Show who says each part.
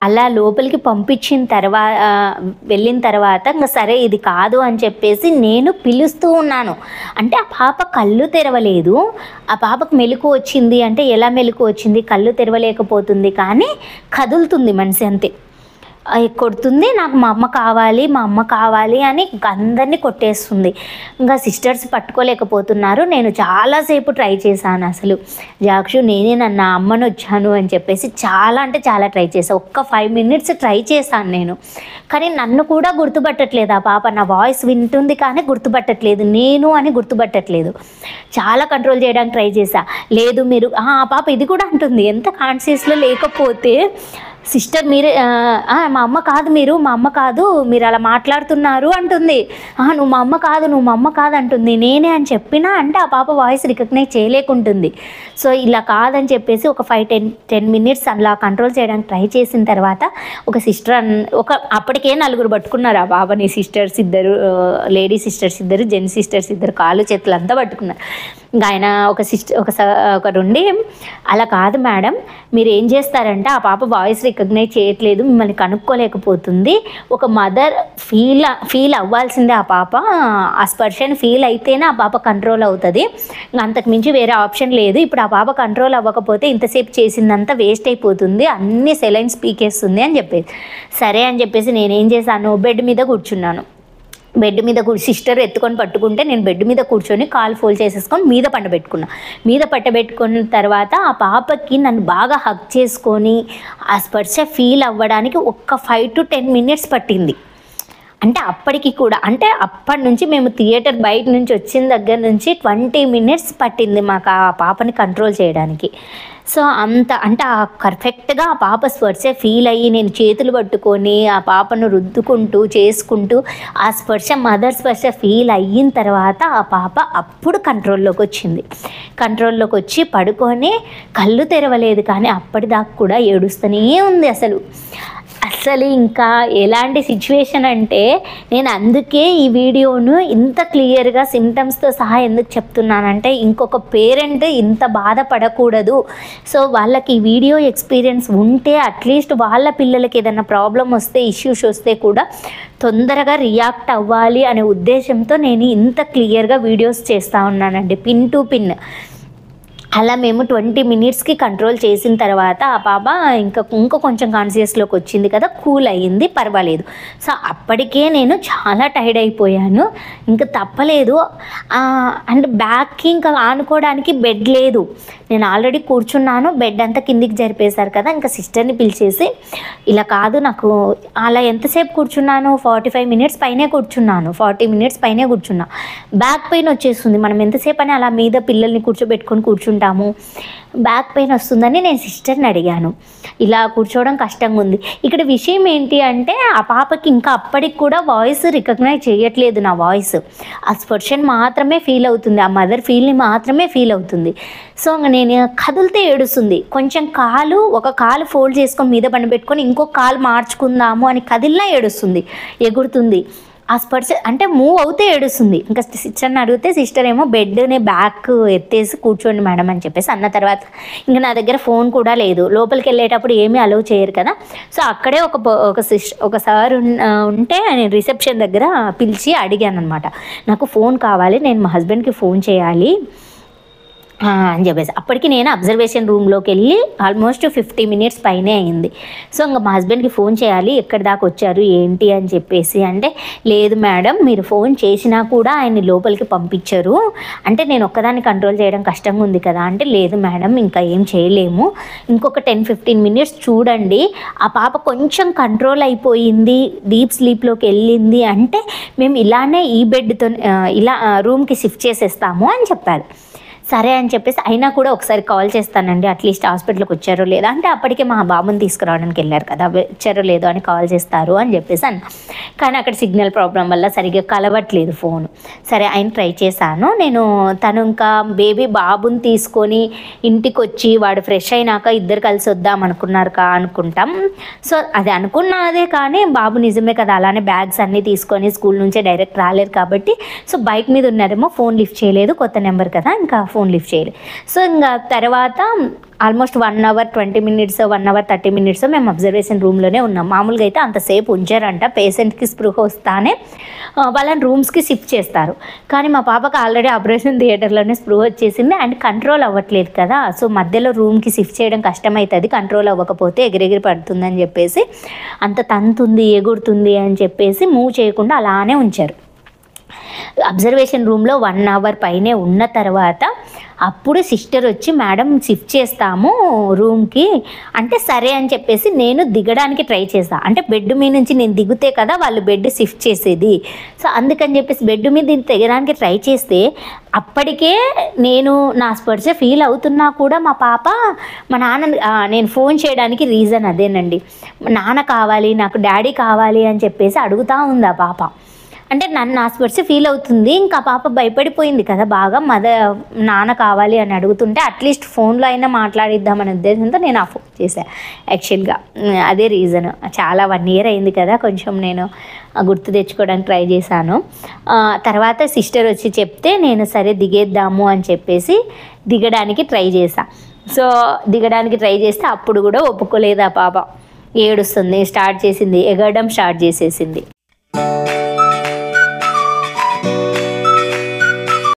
Speaker 1: అలా లోపలికి పంపించిన వెళ్ళిన తర్వాత ఇంకా సరే ఇది కాదు అని చెప్పేసి నేను పిలుస్తూ ఉన్నాను. అంటే ఆ పాప కళ్ళు తెరవలేదు. ఆ పాపకు మెలకు వచ్చింది అంటే ఎలా మెలకు వచ్చింది, కళ్ళు తెరవలేకపోతుంది కానీ కదులుతుంది మనిషి అంతే. కొడుతుంది, నాకు మా అమ్మ కావాలి అని అందరినీ కొట్టేస్తుంది. ఇంకా సిస్టర్స్ పట్టుకోలేకపోతున్నారు. నేను చాలాసేపు ట్రై చేశాను. అసలు జాక్షు నేనే నా అమ్మను వచ్చాను అని చెప్పేసి చాలా అంటే చాలా ట్రై చేశాను. ఒక్క 5 minutes ట్రై చేశాను నేను. కానీ నన్ను కూడా గుర్తుపట్టట్లేదు ఆ పాప. నా వాయిస్ వింటుంది కానీ గుర్తుపట్టట్లేదు, నేను అని గుర్తుపట్టట్లేదు. చాలా కంట్రోల్ చేయడానికి ట్రై చేశా. లేదు మీరు ఆ పాప ఇది కూడా అంటుంది, ఎంత కాన్షియస్లో లేకపోతే సిస్టర్ మీరే మా అమ్మ కాదు మీరు అలా మాట్లాడుతున్నారు అంటుంది. నువ్వు మా అమ్మ కాదు అంటుంది. నేనే అని చెప్పినా అంటే ఆ పాప వాయిస్ రికగ్నైజ్ చేయలేకుంటుంది. సో ఇలా కాదని చెప్పేసి ఒక 5-10 minutes అలా కంట్రోల్ చేయడానికి ట్రై చేసిన తర్వాత ఒక సిస్టర్ అప్పటికే 4 పట్టుకున్నారు ఆ పాపని. సిస్టర్స్ ఇద్దరు, లేడీ సిస్టర్స్ ఇద్దరు, జెంట్స్ సిస్టర్స్ ఇద్దరు, కాళ్ళు చేతులు అంతా పట్టుకున్నారు. ఇంకా ఆయన ఒకరుండి అలా కాదు మేడం, మీరు ఏం చేస్తారంటే ఆ పాప వాయిస్ రికగ్నైజ్ చేయట్లేదు, మిమ్మల్ని కనుక్కోలేకపోతుంది. ఒక మదర్ ఫీల్ అవ్వాల్సిందే ఆ పాప. ఆ స్పర్శని ఫీల్ అయితేనే ఆ పాప కంట్రోల్ అవుతుంది. అంతకు మించి వేరే ఆప్షన్ లేదు. ఇప్పుడు ఆ పాప కంట్రోల్ అవ్వకపోతే ఇంతసేపు చేసిందంతా వేస్ట్ అయిపోతుంది, అన్ని సెలైన్స్ పీకేస్తుంది అని చెప్పేసి సరే అని చెప్పేసి నేనేం చేశాను, బెడ్ మీద కూర్చున్నాను. బెడ్ మీద సిస్టర్ ఎత్తుకొని పట్టుకుంటే నేను బెడ్ మీద కూర్చొని కాలు ఫోల్డ్ చేసేసుకొని మీద పట్టబెట్టుకున్న తర్వాత ఆ పాపకి నన్ను బాగా హగ్ చేసుకొని ఆ స్పర్శ ఫీల్ అవ్వడానికి ఒక్క 5-10 minutes పట్టింది. అంటే అప్పటికి కూడా అంటే అప్పటి నుంచి మేము థియేటర్ బయట నుంచి వచ్చిన దగ్గర నుంచి 20 minutes పట్టింది మాకు ఆ పాపని కంట్రోల్ చేయడానికి. సో అంత అంటే పర్ఫెక్ట్గా ఆ పాప స్పర్శ ఫీల్ అయ్యి నేను చేతులు పట్టుకొని ఆ పాపను రుద్దుకుంటూ చేసుకుంటూ ఆ స్పర్శ మదర్ స్పర్శ ఫీల్ అయిన తర్వాత ఆ పాప అప్పుడు కంట్రోల్లోకి వచ్చింది. కంట్రోల్లోకి వచ్చి పడుకొని కళ్ళు తెరవలేదు కానీ అప్పటిదాకా కూడా ఏడుస్తూనే ఉంది. అసలు ఇంకా ఎలాంటి సిచ్యువేషన్ అంటే నేను అందుకే ఈ వీడియోను ఇంత క్లియర్గా సిమ్టమ్స్తో సహా ఎందుకు చెప్తున్నానంటే ఇంకొక పేరెంట్ ఇంత బాధపడకూడదు. సో వాళ్ళకి ఈ వీడియో ఎక్స్పీరియన్స్ ఉంటే అట్లీస్ట్ వాళ్ళ పిల్లలకి ఏదైనా ప్రాబ్లం వస్తే, ఇష్యూస్ వస్తే కూడా తొందరగా రియాక్ట్ అవ్వాలి అనే ఉద్దేశంతో నేను ఇంత క్లియర్గా వీడియోస్ చేస్తూ ఉన్నానండి, పిన్ టు పిన్. అలా మేము 20 minutesకి కంట్రోల్ చేసిన తర్వాత ఆ పాప ఇంకా కొంచెం కాన్షియస్లోకి వచ్చింది కదా, కూల్ అయ్యింది, పర్వాలేదు. సో అప్పటికే నేను చాలా టైర్డ్ అయిపోయాను, ఇంకా తప్పలేదు. అండ్ బ్యాక్కి ఇంకా ఆనుకోవడానికి బెడ్ లేదు. నేను ఆల్రెడీ కూర్చున్నాను, బెడ్ అంతా కిందికి జరిపేశారు కదా. ఇంకా సిస్టర్ని పిలిచేసి ఇలా కాదు నాకు అలా ఎంతసేపు కూర్చున్నాను, 45 minutes పైనే కూర్చున్నాను, 40 minutes పైనే కూర్చున్నా. బ్యాక్ పెయిన్ వచ్చేస్తుంది. మనం ఎంతసేపు అని అలా మీద పిల్లల్ని కూర్చోబెట్టుకొని బ్యాక్ పెయిన్ వస్తుందని నేను సిస్టర్ని అడిగాను. ఇలా కూర్చోవడం కష్టంగా ఉంది. ఇక్కడ విషయం ఏంటి అంటే ఆ పాపకి ఇంకా అప్పటికి కూడా వాయిస్ రికగ్నైజ్ చేయట్లేదు. నా వాయిస్ ఆ స్పర్శని మాత్రమే ఫీల్ అవుతుంది, ఆ మదర్ ఫీల్ని మాత్రమే ఫీల్ అవుతుంది. సో నేను కదిలితే ఏడుస్తుంది. కొంచెం ఒక కాలు ఫోల్డ్ చేసుకొని మీద పండబెట్టుకొని ఇంకొక కాలు మార్చుకుందాము అని కదిలినా ఏడుస్తుంది, ఎగురుతుంది. ఆ స్పర్శ అంటే మూవ్ అవుతే ఏడుస్తుంది. ఇంకా సిస్టర్ని అడిగితే సిస్టర్ ఏమో బెడ్ని బ్యాక్ ఎత్తేసి కూర్చోండి మేడం అని చెప్పేసి అన్న తర్వాత ఇంకా నా దగ్గర ఫోన్ కూడా లేదు. లోపలికి వెళ్ళేటప్పుడు ఏమీ అలౌ చేయరు కదా. సో అక్కడే ఒక సార్ ఉంటే నేను రిసెప్షన్ దగ్గర పిలిచి అడిగాను అనమాట, నాకు ఫోన్ కావాలి, నేను మా హస్బెండ్కి ఫోన్ చేయాలి అని చెప్పేసి. అప్పటికి నేను అబ్జర్వేషన్ రూమ్లోకి వెళ్ళి ఆల్మోస్ట్ 50 minutes పైనే అయింది. సో ఇంకా మా హస్బెండ్కి ఫోన్ చేయాలి, ఎక్కడి దాకా వచ్చారు ఏంటి అని చెప్పేసి అంటే, లేదు మేడం మీరు ఫోన్ చేసినా కూడా ఆయన్ని లోపలికి పంపించరు, అంటే నేను ఒక్కదాన్ని కంట్రోల్ చేయడం కష్టంగా ఉంది కదా అంటే, లేదు మేడం ఇంకా ఏం చేయలేము, ఇంకొక 10-15 minutes చూడండి, ఆ పాప కొంచెం కంట్రోల్ అయిపోయింది, డీప్ స్లీప్లోకి వెళ్ళింది అంటే మేము ఇలానే ఈ బెడ్తో ఇలా రూమ్కి షిఫ్ట్ చేసేస్తాము అని చెప్పారు. సరే అని చెప్పేసి అయినా కూడా ఒకసారి కాల్ చేస్తానండి, అట్లీస్ట్ హాస్పిటల్కి వచ్చారో లేదా అంటే అప్పటికే మా బాబుని తీసుకురావడానికి వెళ్ళారు కదా, వచ్చారో లేదో అని కాల్ చేస్తారు అని చెప్పేసి అన్న. కానీ అక్కడ సిగ్నల్ ప్రాబ్లం వల్ల సరిగ్గా కలవట్లేదు ఫోను. సరే ఆయన ట్రై చేశాను నేను. తను ఇంకా బాబుని తీసుకొని ఇంటికి వచ్చి వాడు ఫ్రెష్ అయినాక ఇద్దరు కలిసి వద్దాం అనుకుంటాం. సో అది అనుకున్నదే కానీ బాబు నిజమే కదా, అలానే బ్యాగ్స్ అన్నీ తీసుకొని స్కూల్ నుంచే డైరెక్ట్ రాలేరు కాబట్టి సో బైక్ మీద ఉన్నారేమో, ఫోన్ లిఫ్ట్ చేయలేదు, కొత్త నెంబర్ కదా, ఇంకా ఫోన్ లిఫ్ట్ చేయలేదు. సో ఇంకా తర్వాత almost 1 hour 20 minutes 1 hour 30 minutes మేము అబ్జర్వేషన్ రూమ్లోనే ఉన్నాం. మామూలుగా అయితే అంతసేపు ఉంచారంట. పేషెంట్కి స్పృహ వస్తానే వాళ్ళని రూమ్స్కి షిఫ్ట్ చేస్తారు. కానీ మా పాపకు ఆల్రెడీ ఆపరేషన్ థియేటర్లోనే స్పృహ వచ్చేసింది అండ్ కంట్రోల్ అవ్వట్లేదు కదా. సో మధ్యలో రూమ్కి షిఫ్ట్ చేయడం కష్టమవుతుంది, కంట్రోల్ అవ్వకపోతే ఎగిరెగిరి పడుతుందని చెప్పేసి, అంత తంతుంది ఎగురుతుంది అని చెప్పేసి మూవ్ చేయకుండా అలానే ఉంచారు. అబ్జర్వేషన్ రూమ్లో 1 అవర్ పైనే ఉన్న తర్వాత అప్పుడు సిస్టర్ వచ్చి మేడం షిఫ్ట్ చేస్తాము రూమ్కి అంటే సరే అని చెప్పేసి నేను దిగడానికి ట్రై చేశాను. అంటే బెడ్ మీద నుంచి నేను దిగితే కదా వాళ్ళు బెడ్ షిఫ్ట్ చేసేది. సో అందుకని చెప్పేసి బెడ్ మీద దిగడానికి ట్రై చేస్తే అప్పటికే నేను నా స్పర్శ ఫీల్ అవుతున్నా కూడా మా పాప మా నాన్న నేను ఫోన్ చేయడానికి రీజన్ అదేనండి. నాన్న కావాలి, నాకు డాడీ కావాలి అని చెప్పేసి అడుగుతూ ఉంది ఆ పాప. అంటే నన్ను నా స్పర్శ ఫీల్ అవుతుంది. ఇంకా పాప భయపడిపోయింది కదా బాగా, నాన్న కావాలి అని అడుగుతుంటే అట్లీస్ట్ ఫోన్లో అయినా మాట్లాడిద్దామనే ఉద్దేశంతో నేను ఆ ఫోన్ చేశాను. యాక్చువల్గా అదే రీజన్. చాలా 1 ఇయర్ అయింది కదా, కొంచెం నేను గుర్తు తెచ్చుకోవడానికి ట్రై చేశాను. తర్వాత సిస్టర్ వచ్చి చెప్తే నేను సరే దిగేద్దాము అని చెప్పేసి దిగడానికి ట్రై చేశాను. సో దిగడానికి ట్రై చేస్తే అప్పుడు కూడా ఒప్పుకోలేదు ఆ పాప. ఏడుస్తుంది, స్టార్ట్ చేసింది, ఎగరడం స్టార్ట్ చేసేసింది.